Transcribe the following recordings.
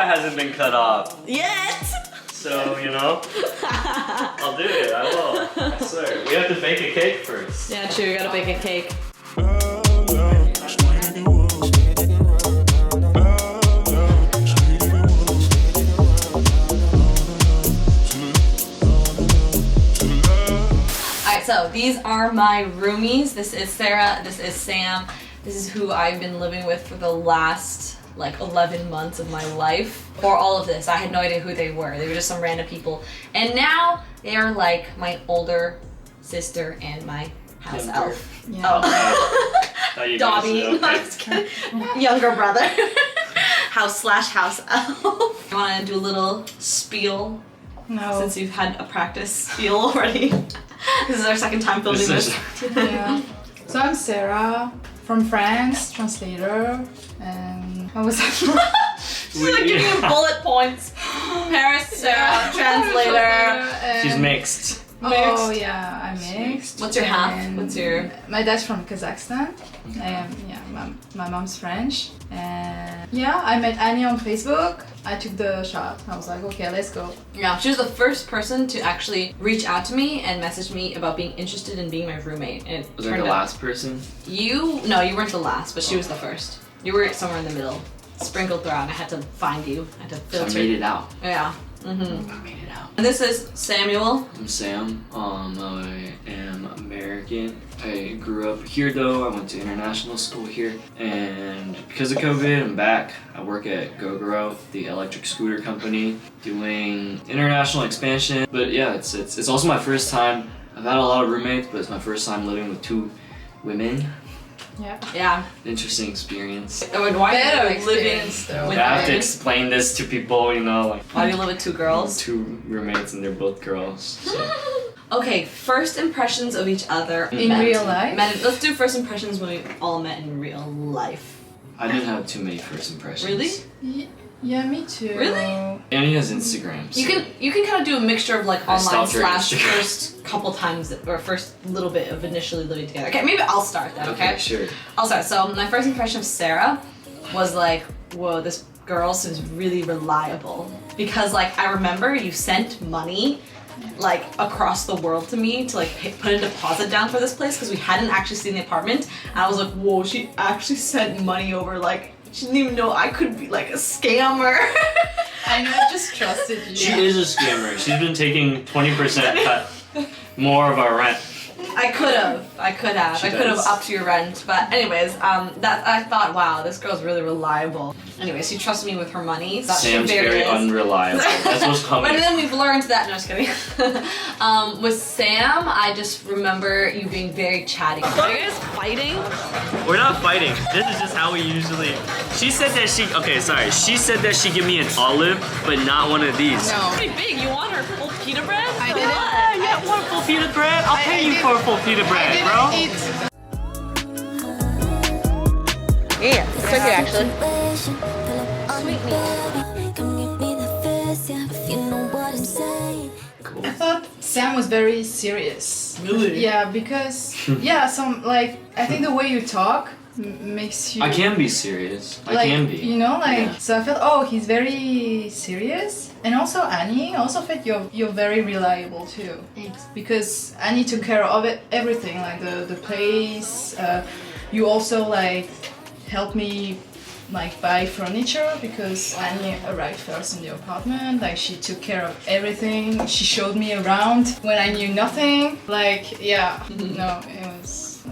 hasn't been cut off. Yet! So, you know, I'll do it. I will. I swear. We have to bake a cake first. Yeah, true. We gotta bake a cake. So these are my roomies. This is Sarah, this is Sam. This is who I've been living with for the last like 11 months of my life. For all of this, I had no idea who they were. They were just some random people. And now they are like my older sister and my house elf. Yeah. Oh. Dobby. Okay. No, I'm just kidding. Younger brother. House elf. You wanna do a little spiel? No. Since you've had a practice spiel already. This is our second time filming this. Yeah. So I'm Sarah from France, translator, and what was that? She's like giving you bullet points. Paris, Sarah, translator. She's mixed. Oh yeah, I'm mixed. What's your half? What's your? My dad's from Kazakhstan. Yeah, my mom's French. And yeah, I met Annie on Facebook. I took the shot. I was like, okay, let's go. Yeah, she was the first person to actually reach out to me and message me about being interested in being my roommate. And was I the last person? No, you weren't the last, but she was the first. You were somewhere in the middle, sprinkled throughout. I had to find you. I had to filter. So I made it out. Yeah. Mm-hmm. I made it out. And this is Samuel. I'm Sam. I am American. I grew up here though. I went to international school here, and because of COVID, I'm back. I work at GoGoRo, the electric scooter company, doing international expansion. But yeah, it's also my first time. I've had a lot of roommates, but it's my first time living with two women. Yeah. Interesting experience. Why are you living with I have to explain this to people, you know, like. Why do you live with two girls? Two roommates and they're both girls. So. Okay, first impressions of each other in real life. Let's do first impressions when we all met in real life. I didn't have too many first impressions. Really? Yeah, me too. Really? Annie has Instagram. So. You can kind of do a mixture of like online slash first couple times or first little bit of initially living together. Okay, maybe I'll start then. Okay, sure. I'll start. So my first impression of Sarah was like, whoa, this girl seems really reliable. Because like I remember you sent money like across the world to me to like put a deposit down for this place because we hadn't actually seen the apartment. And I was like, whoa, she actually sent money over. Like she didn't even know I could be like a scammer. I know, I just trusted you. She is a scammer. She's been taking 20% cut more of our rent. I could have upped your rent, but anyways, I thought, wow, this girl's really reliable. Anyways, she trusts me with her money. So Sam's very unreliable. That's what's coming. But then we've learned that. No, just kidding. With Sam, I just remember you being very chatty. Are you guys fighting? We're not fighting. This is just how we usually. She said that she she'd give me an olive, but not one of these. No. Pretty big. You want her full pita bread? I didn't. Yeah, one full pita bread. I'll pay you for a full pita bread, bro. Yeah, it's okay actually. Cool. I thought Sam was very serious. Really? Yeah, because I think the way you talk makes you. I can be serious. Like, I can be. You know, so I felt, oh, he's very serious. And also Annie, I also felt you're very reliable too. Thanks. Because Annie took care of everything, like the place. You also like helped me like buy furniture because Annie arrived first in the apartment. Like she took care of everything. She showed me around when I knew nothing. Like no, it was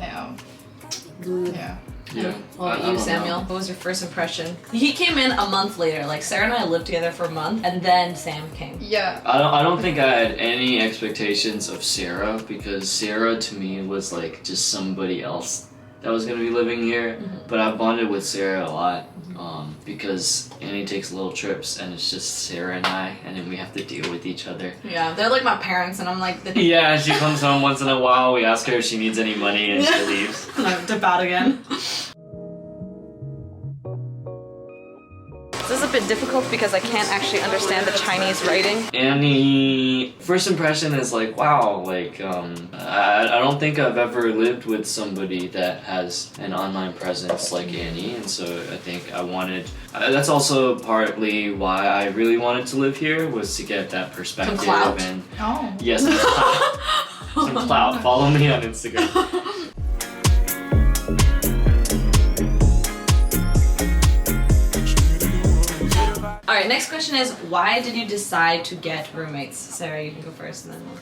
Good. yeah. Yeah. What about you, Samuel? What was your first impression? He came in a month later. Like Sarah and I lived together for a month, and then Sam came. Yeah. I don't think I had any expectations of Sarah because Sarah to me was like just somebody else that was gonna be living here. Mm-hmm. But I bonded with Sarah a lot because Annie takes little trips and it's just Sarah and I, and then we have to deal with each other. Yeah, they're like my parents, and I'm like. Yeah, she comes home once in a while. We ask her if she needs any money, and she leaves. And I dip out again. So is a bit difficult because I can't actually understand the Chinese writing. Annie, first impression is like, wow, like, I don't think I've ever lived with somebody that has an online presence like Annie, and so I think I wanted, that's also partly why I really wanted to live here, was to get that perspective. Some clout. And Oh. yes, some clout. Some clout. Follow me on Instagram. Alright, next question is, why did you decide to get roommates? Sarah, you can go first and then we'll...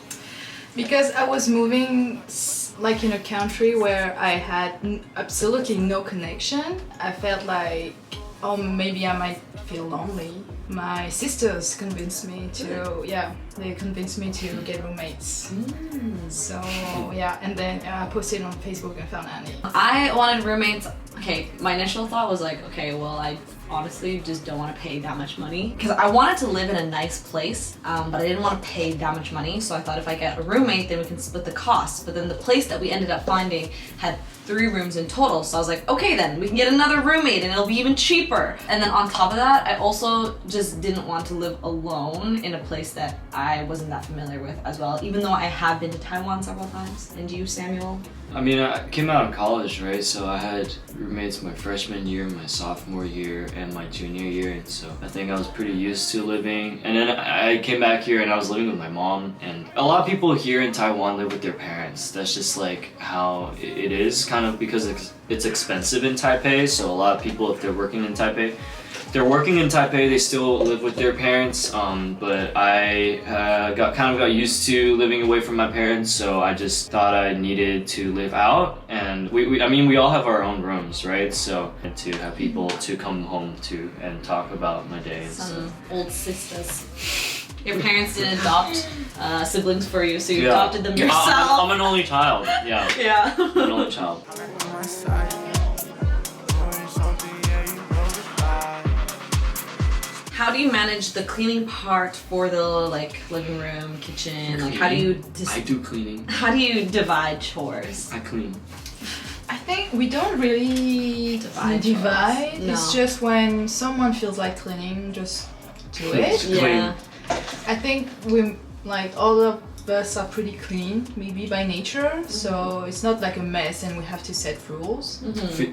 Because I was moving like in a country where I had absolutely no connection. I felt like, oh, maybe I might feel lonely. My sisters convinced me to, they convinced me to get roommates. So yeah, and then I posted on Facebook and found Annie. I wanted roommates. Okay, my initial thought was like, okay, well, I honestly just don't want to pay that much money because I wanted to live in a nice place, but I didn't want to pay that much money. So I thought if I get a roommate, then we can split the costs. But then the place that we ended up finding had 3 rooms in total. So I was like, okay, then we can get another roommate and it'll be even cheaper. And then on top of that, I also just didn't want to live alone in a place that I wasn't that familiar with as well, even though I have been to Taiwan several times. And you, Samuel? I mean, I came out of college, right? So I had roommates my freshman year, my sophomore year, and my junior year. And so I think I was pretty used to living. And then I came back here and I was living with my mom. And a lot of people here in Taiwan live with their parents. That's just like how it is, kind of because it's expensive in Taipei. So a lot of people, if they're working in Taipei, they still live with their parents, but I got used to living away from my parents, so I just thought I needed to live out, and we all have our own rooms, right? So to have people to come home to and talk about my day and Some stuff. old sisters. Your parents didn't adopt siblings for you, so you adopted them yourself. I'm an only child. Yeah. Yeah. I'm an only child. How do you manage the cleaning part for the living room, kitchen? Like, how do you? I do cleaning. How do you divide chores? I clean. I think we don't really divide. No. It's just when someone feels like cleaning, just do it. Just clean. Yeah. I think we all of us are pretty clean, maybe by nature. So it's not like a mess, and we have to set rules.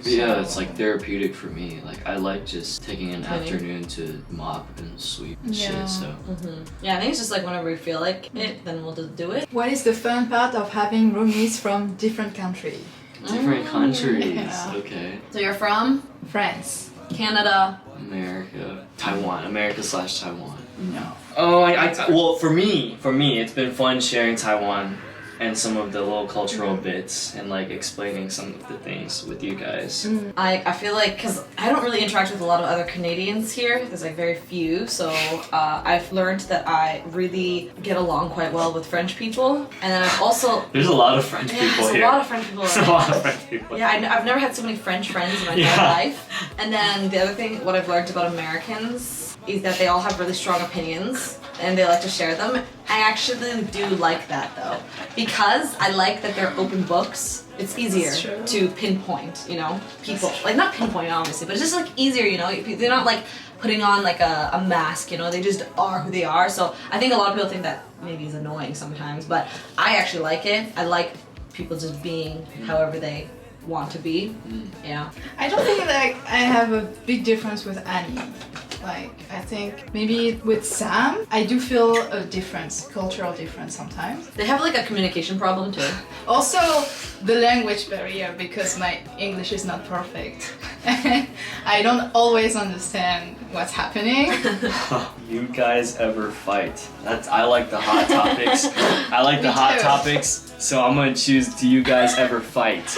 Yeah, it's like therapeutic for me. Like I like just taking an Cleaning. afternoon to mop and sweep and Yeah. shit. So Yeah, I think it's just like whenever we feel like it, then we'll just do it. What is the fun part of having roomies from different countries? different countries. Yeah. Okay. So you're from France. Canada. America, Taiwan, America/Taiwan. No. Oh, well, for me, it's been fun sharing Taiwan and some of the little cultural bits and like explaining some of the things with you guys. I feel like, because I don't really interact with a lot of other Canadians here, there's like very few, so I've learned that I really get along quite well with French people, and then I've also... There's a lot of French people there's here. a lot of French people There's around. a lot of French people. Yeah, I've never had so many French friends in my entire life. And then the other thing, what I've learned about Americans is that they all have really strong opinions and they like to share them. I actually do like that though, because I like that they're open books. It's easier to pinpoint, you know, people. Like, not pinpoint obviously, but it's just like easier, you know. They're not like putting on like a mask, you know, they just are who they are. So I think a lot of people think that maybe is annoying sometimes, but I actually like it. I like people just being however they want to be. Yeah. I don't think like I have a big difference with Annie. Like, I think maybe with Sam, I do feel a difference, cultural difference sometimes. They have like a communication problem too. Also, the language barrier, because my English is not perfect. I don't always understand what's happening. You guys ever fight? I like the hot topics. I like the hot too. topics, so I'm gonna choose do you guys ever fight?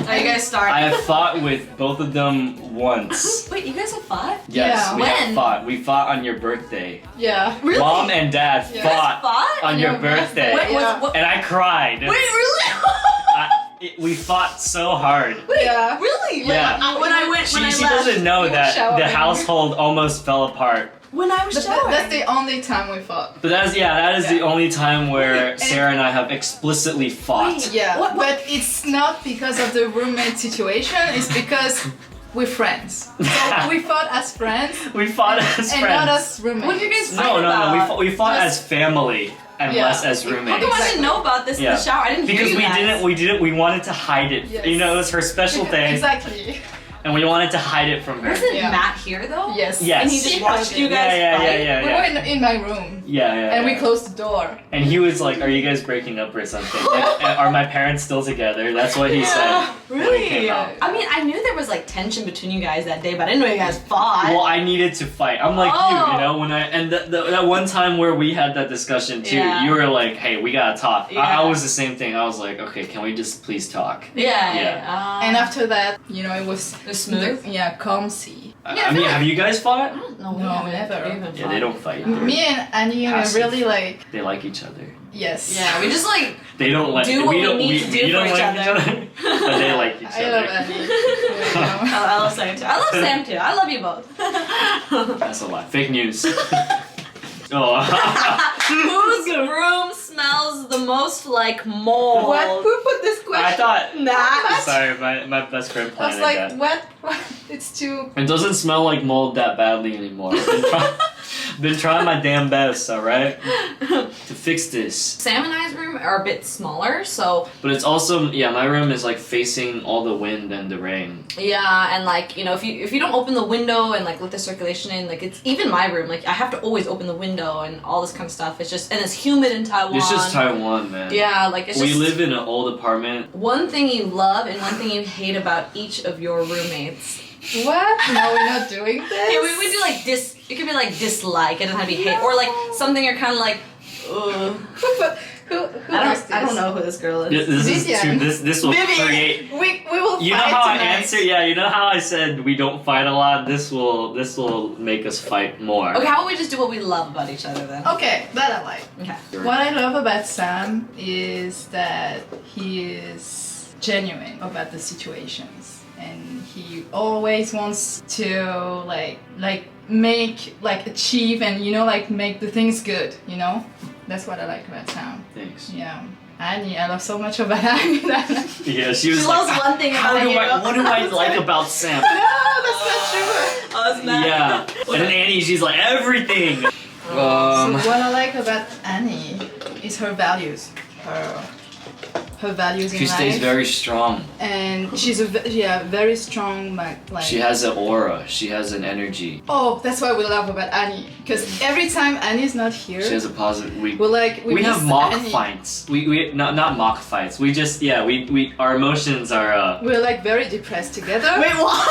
Are you guys start? I have fought with both of them once. Wait, you guys have fought? Yes, Yeah. we have When? fought. We fought on your birthday. Yeah. Really? Mom and Dad Yeah. fought Fought? on your your birthday. birthday. Wait, Yeah. what? And I cried. Wait, really? We fought so hard. Yeah. Really? Yeah. When I went, She when I left, doesn't know You were that the showering. household almost fell apart. when I was showering. That's the only time we fought. But that is the Yeah. only time where And- Sarah and I have explicitly fought. Yeah, What- but it's not because of the roommate situation, it's because we're friends. So we fought as friends. We fought as and friends. not as roommates. What did you guys fight No, about? we fought Just- as family and Yeah. less as How roommates. come I didn't know about this in Yeah. the shower? I didn't Because hear you guys. we wanted to hide it. Yes. You know, it was her special thing, Exactly. and we wanted to hide it from her. Wasn't Yeah. Matt here though? Yes. Yes. And he just watched you guys Yeah, fight? yeah. We were in my room. Yeah. And we closed the door. And he was like, "Are you guys breaking up or something? Like, are my parents still together?" That's what he said. When he Really? came out. I mean, I knew there was like tension between you guys that day, but I didn't know you guys fought. Well, I needed to fight. I'm like Oh. you know, when that one time where we had that discussion too, Yeah. you were like, "Hey, we gotta talk." Yeah. I was the same thing. I was like, "Okay, can we just please talk?" Yeah. And after that, you know, it was It was smooth? calmsy. Yeah, I mean, have you guys fought? No, No, never. Yeah, they don't fight. Me and Annie were Passive. really like, They like each other. yes. Yeah, we just like They don't like. Do what we don't. need to do we for don't each like other. but they like each I other. love Annie. You know. I love Sam too. I love Sam too. I love you both. That's a lot. Fake news. Oh. Whose room smells the most like mold? What? Who put this question? I thought. Matt. Sorry, my best friend I was planted like, that. what? It's too. It doesn't smell like mold that badly anymore. Been trying my damn best, alright? To fix this. Sam and I's room are a bit smaller, so But it's also, yeah, my room is like facing all the wind and the rain. yeah, and like, you know, if you don't open the window and like let the circulation in, like it's even my room, like I have to always open the window and all this kind of stuff. It's just, and it's humid in Taiwan. It's just Taiwan, man. Yeah, like it's We just live in an old apartment. one thing you love and one thing you hate about each of your roommates. What? No, we're not doing this. Yeah, we do like it could be like dislike, it doesn't have to be hate, or like something you're kind of like, ugh. But who I don't know who this girl is. This is Vivian. too, this will Vivian. create. We will You know fight how I tonight. answer? Yeah, you know how I said we don't fight a lot. This will make us fight more. Okay, how about we just do what we love about each other then? Okay, that I like. Okay. What I love about Sam is that he is genuine about the situations, and he always wants to like make like achieve and you know like make the things good. You know, that's what I like about Sam. Thanks. Yeah, Annie, I love so much about Annie. That Yeah, she was She like, loves one thing how about do you. what do I like about Sam? no, that's not true. Oh, it's not. Yeah, and then Annie, she's like everything. So what I like about Annie is her values, her values in She life. stays very strong. And she's very strong. Like She has an aura. She has an energy. oh, that's what we love about Annie. Because every time Annie's not here, She has a positive. we We miss have mock Annie. fights. We not mock fights. We just we our emotions are. We're like very depressed together. Wait, what?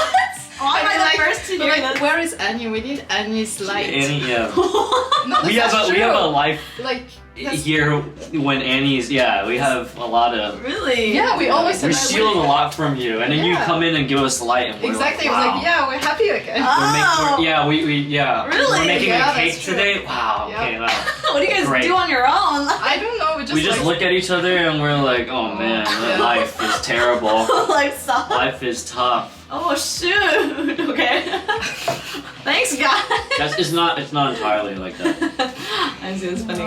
Oh, And I'm we're like the first to we're hear like, this. where is Annie? We need Annie's light. Annie, yeah. No, we that's have true. we have a life like that's- here when Annie's. Yeah, we have a lot of. Really? yeah, we always We shield a lot from you, and then you Yeah. come in and give us light, and we're exactly. like, It was wow. like yeah, we're happy again. Oh. Yeah. Really? We're making Yeah, a cake that's true. today. Wow. Yeah. Okay. Wow. What do you guys Great. do on your own? I don't know. We just like, look at each other and we're like, oh man, Yeah. life is terrible. like stop. Life is tough. Oh shoot. Okay. Thanks, guys. It's not entirely like that. I see, it's funny.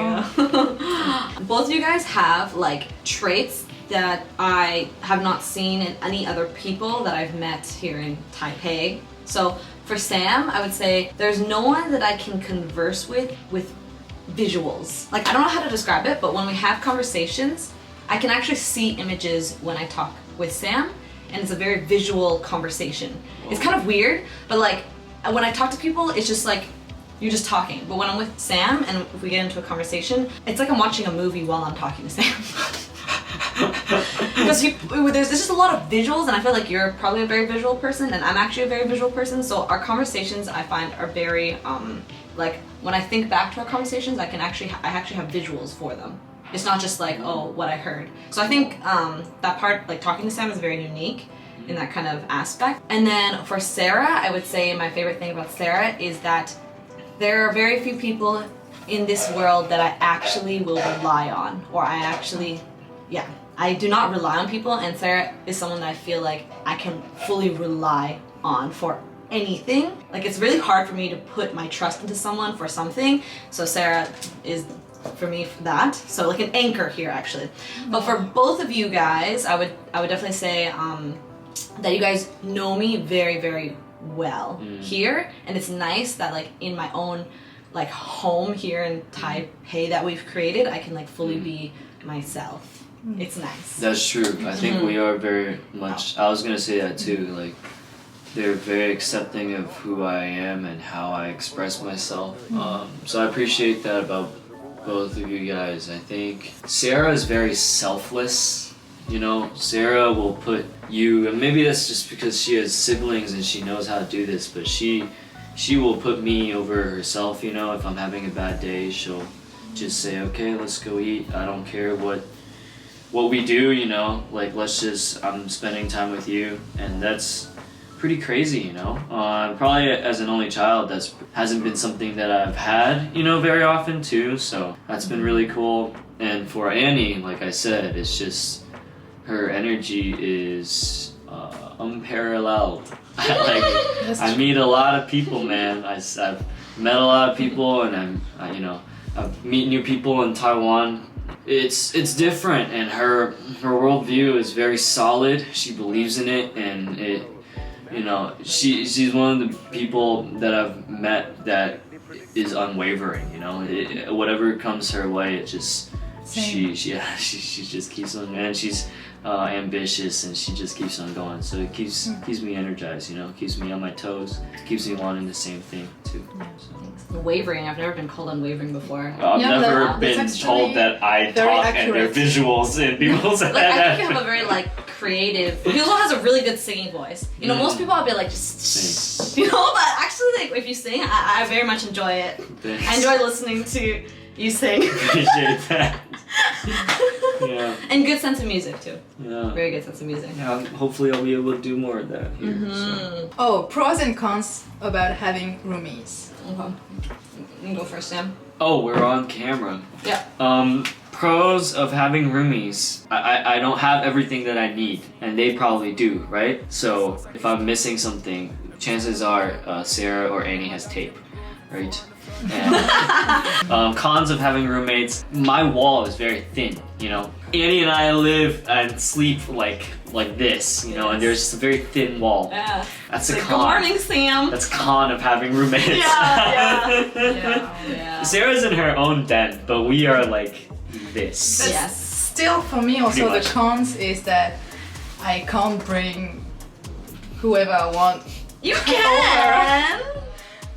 Both of you guys have like traits that I have not seen in any other people that I've met here in Taipei. So for Sam, I would say there's no one that I can converse with visuals. Like I don't know how to describe it, but when we have conversations, I can actually see images when I talk with Sam, and it's a very visual conversation. It's kind of weird, but like when I talk to people, it's just like you're just talking. But when I'm with Sam and if we get into a conversation, it's like I'm watching a movie while I'm talking to Sam. Because there's just a lot of visuals, and I feel like you're probably a very visual person, and I'm actually a very visual person. So our conversations, I find, are very like when I think back to our conversations, I actually have visuals for them. It's not just like, oh, what I heard. So I think that part, like talking to Sam, is very unique in that kind of aspect. And then for Sarah, I would say my favorite thing about Sarah is that there are very few people in this world that I actually will rely on, or I do not rely on people, and Sarah is someone that I feel like I can fully rely on for anything. Like it's really hard for me to put my trust into someone for something, so Sarah is for me for that. So like an anchor here actually. But for both of you guys, I would definitely say that you guys know me very, very well here, and it's nice that like in my own like home here in Taipei that we've created, I can like fully be myself. It's nice. That's true. I think we are very much. I was gonna say that too. Like, they're very accepting of who I am and how I express myself. So I appreciate that about both of you guys. I think Sarah is very selfless. You know, Sarah will put you, and maybe that's just because she has siblings and she knows how to do this, but she will put me over herself. You know, if I'm having a bad day, she'll just say, okay, let's go eat. I don't care what we do, you know, like I'm spending time with you, and that's pretty crazy, you know. Probably as an only child, that's hasn't been something that I've had, you know, very often too, so that's been really cool. And for Annie, like I said, it's just her energy is unparalleled. I meet a lot of people, man. I've met a lot of people, and I meet new people in Taiwan. It's different, and her worldview is very solid. She believes in it, and she's one of the people that I've met that is unwavering. You know, whatever comes her way, it just she just keeps on, and she's ambitious, and she just keeps on going. So it keeps me energized. You know, keeps me on my toes, keeps me wanting the same thing too. So. Wavering. I've never been called unwavering before. I've never been told that I talk and their visuals in people's head. I think you have a very like creative. He also has a really good singing voice. You know, most people I'll be like just you know, but actually, like if you sing, I very much enjoy it. Thanks. I enjoy listening to you sing. Appreciate that. Yeah. And good sense of music too. Yeah. Very good sense of music. Yeah. Hopefully, I'll be able to do more of that here. So. Oh, pros and cons about having roomies. Okay. You can go first, Sam. Oh, we're on camera. Yeah. Pros of having roomies. I don't have everything that I need, and they probably do, right? So if I'm missing something, chances are Sarah or Annie has tape, right? And cons of having roommates. My wall is very thin, you know. Annie and I live and sleep like this, you know, and there's just a very thin wall. Yeah. That's a con. Good morning, Sam. That's a con of having roommates. Yeah. Sarah's in her own den, but we are like this. Yes. Still, for me, also the cons is that I can't bring whoever I want. You can.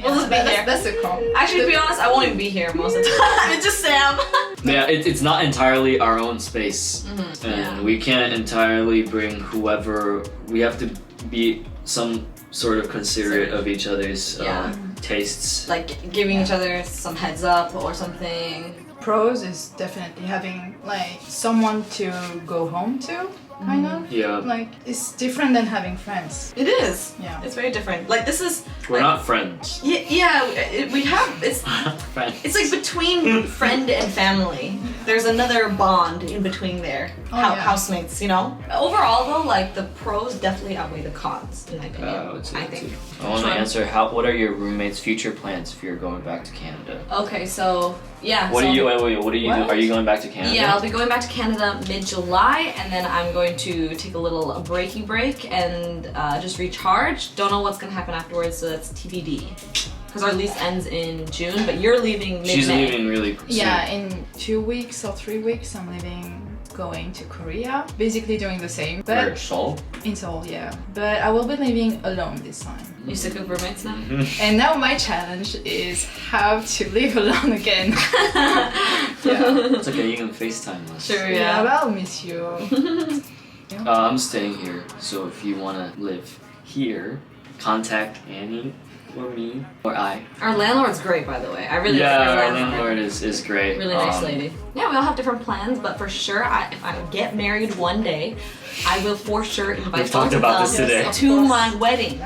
We'll just be here. That's a con. Actually, to be honest, I won't even be here most of the time. It's just Sam. Yeah, it's not entirely our own space, and we can't entirely bring whoever. We have to be some sort of considerate of each other's tastes. Like giving each other some heads up or something. Pros is definitely having like someone to go home to, kind of. Yeah. Like it's different than having friends. It is. Yeah. It's very different. Like this is. We're not friends. We have. It's. Friends. It's like between friend and family. There's another bond in between there. Housemates, you know. Overall, though, like the pros definitely outweigh the cons, in my opinion. I think. I want to answer what are your roommates' future plans if you're going back to Canada? Okay, so yeah. What do you do? Are you going back to Canada? Yeah, I'll be going back to Canada mid-July, and then I'm going to take a little breaky break and just recharge. Don't know what's gonna happen afterwards, so that's TBD. Because our lease ends in June, but you're leaving mid-May. She's leaving really soon. Yeah, in 2 weeks or 3 weeks, I'm going to Korea. Basically doing the same. Where, Seoul? In Seoul, yeah. But I will be living alone this time. You sick of roommates now? And now my challenge is how to live alone again. It's okay, you can FaceTime us. Sure, Yeah, but I'll miss you. I'm staying here, so if you want to live here, contact Annie or me or I. Our landlord's great, by the way. I really like our landlord is great. Really nice lady. Yeah, we all have different plans, but for sure, if I get married one day, I will for sure invite both of them to my wedding.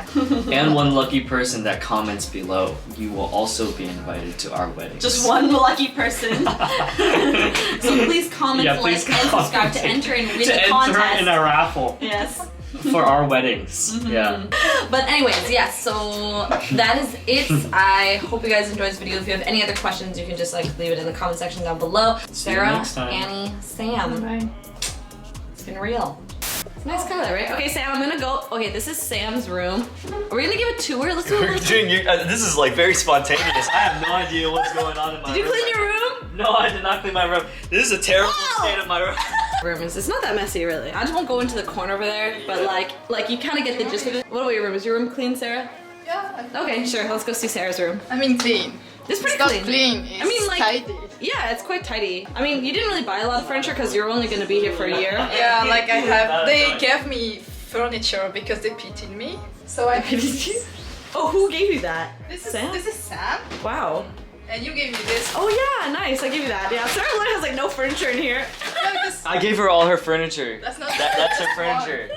And one lucky person that comments below, you will also be invited to our wedding. Just one lucky person. So please comment, like, and subscribe to enter and win the contest. To enter in a raffle. Yes. For our weddings. Yeah. But anyways, yes, so that is it. I hope you guys enjoyed this video. If you have any other questions, you can just like leave it in the comment section down below. Sarah, Annie, Sam. Bye. It's been real. Nice color, right? Okay, Sam, I'm gonna go. Okay, this is Sam's room. Are we gonna give a tour? Let's do a little tour. This is like very spontaneous. I have no idea what's going on in my room. Did you clean your room? No, I did not clean my room. This is a terrible state of my room. Room is, it's not that messy really. I just won't go into the corner over there, but like you kind of get the gist of it. What about your room? Is your room clean, Sarah? Yeah. Okay, sure. Let's go see Sarah's room. I mean clean. It's pretty Not clean. clean. It's I mean, like, tidy. Yeah, it's quite tidy. I mean, you didn't really buy a lot of furniture because you're only gonna be here for a year. Yeah, like I have. They gave me furniture because they pitied me. So I pitied you. Oh, who gave you that? This is Sam? This is Sam, Wow. and you gave me this. Oh yeah, nice. I give you that. Yeah, Sarah literally has like no furniture in here. I gave her all her furniture. That's not. That's her furniture.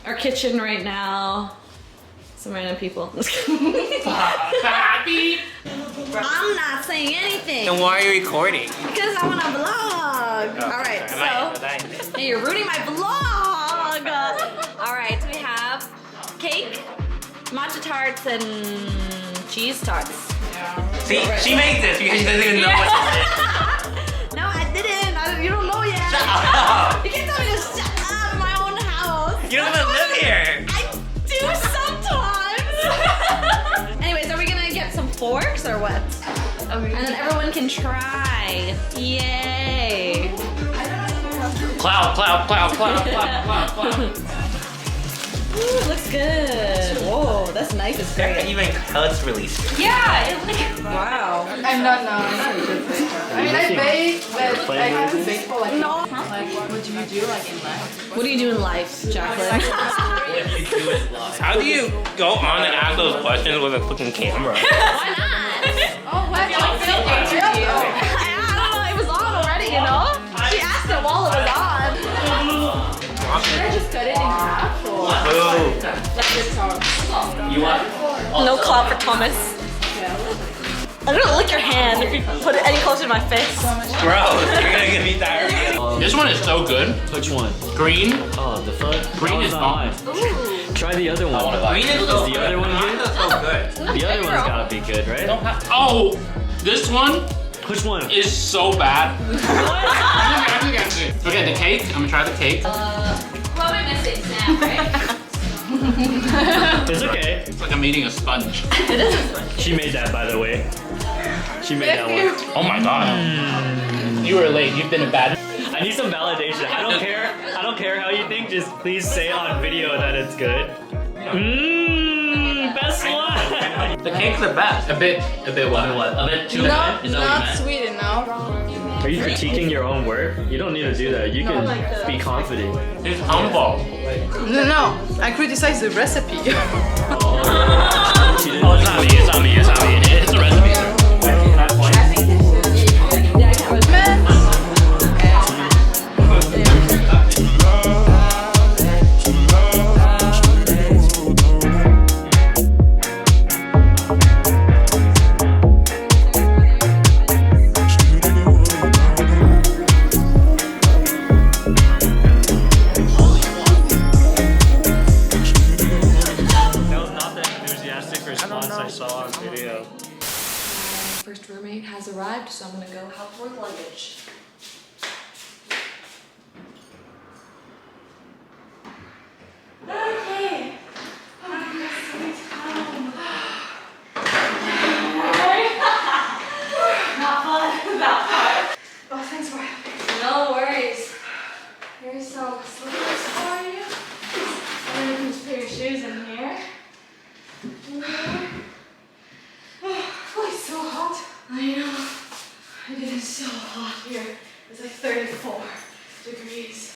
Our kitchen right now. Some random people. I'm not saying anything. Then why are you recording? Because I want to vlog. All right, so hey, you're ruining my vlog. All right, so we have cake, matcha tarts, and cheese tarts. See, she made this because she doesn't even know what to say. No, I didn't. You don't know yet. Shut up! You can't tell me to shut up in my own house. You don't even live here. I do sometimes. Anyways, are we gonna get some forks or what? Okay. And then everyone can try. Yay! Cloud, cloud, cloud, cloud, cloud, cloud, cloud. Ooh, looks good. Whoa, that's nice. It's great. Even cuts really straight. Yeah. Wow. I'm not a good baker. I mean, I bake, but I haven't baked for like. No. Like, what do you do like in life? What do you do in life, Jacqueline? How do you go on and ask those questions with a fucking camera? Why not? Oh, what? I don't know. It was on already, you know. She asked it while it was on. Should I just cut it in half or like this hard? You want? No clap for Thomas. I'm gonna lick your hand if you put it any closer to my face. Gross, you're gonna give me diarrhea. This one is so good. Which one? Green. Oh, the fuck? Green is fine. Try the other one. Green is so the other one good? so good. The other one's gotta be good, right? Oh, this one Which one? is so bad. Okay, the cake. I'm gonna try the cake. What am I missing, Sam, right? It's okay. It's like I'm eating a sponge. It is a sponge. She made that, by the way. She made that one. Oh my god. You were late. You've been a bad. I need some validation. I don't care. I don't care how you think. Just please say on video that it's good. Mmm, best one. The cake's the best. A bit what? A bit too Not, good? Is that what you not meant? sweet enough. Are you critiquing your own work? You don't need to do that. You can be confident. It's humble. No, I criticize the recipe. She didn't- Oh, it's not me. It's not me. It's not me. It's the recipe. Yeah, I can't really. First roommate has arrived, so I'm gonna go help her with luggage. Okay. Not fun. Not fun. Oh, thanks for helping. No worries. Here's some slippers for you. And then you can just put your shoes in here.